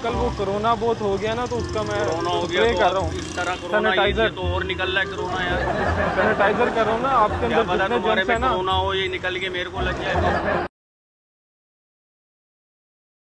कल वो कोरोना बहुत हो गया ना, तो उसका मैं स्प्रे कर रहा हूँ। इस तरह सैनिटाइजर तो और निकल रहा है कोरोना यार। सैनिटाइजर कर रहा हूँ ना, आपके अंदर जितने जर्म्स है ना, कोरोना हो ये निकल के मेरे को लग जाए।